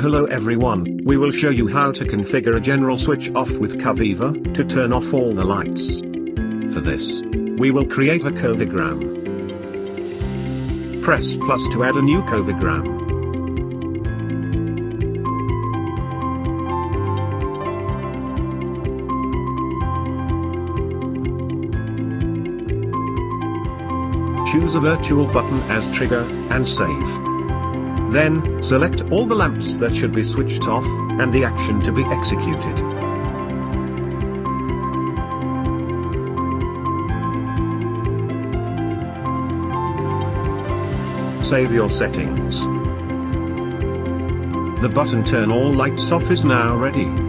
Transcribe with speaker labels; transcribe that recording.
Speaker 1: Hello everyone, we will show you how to configure a general switch off with coviva, to turn off all the lights. For this, we will create a covigram. Press plus to add a new covigram. Choose a virtual button as trigger, and save. Then, select all the lamps that should be switched off, and the action to be executed. Save your settings. The button Turn All Lights Off is now ready.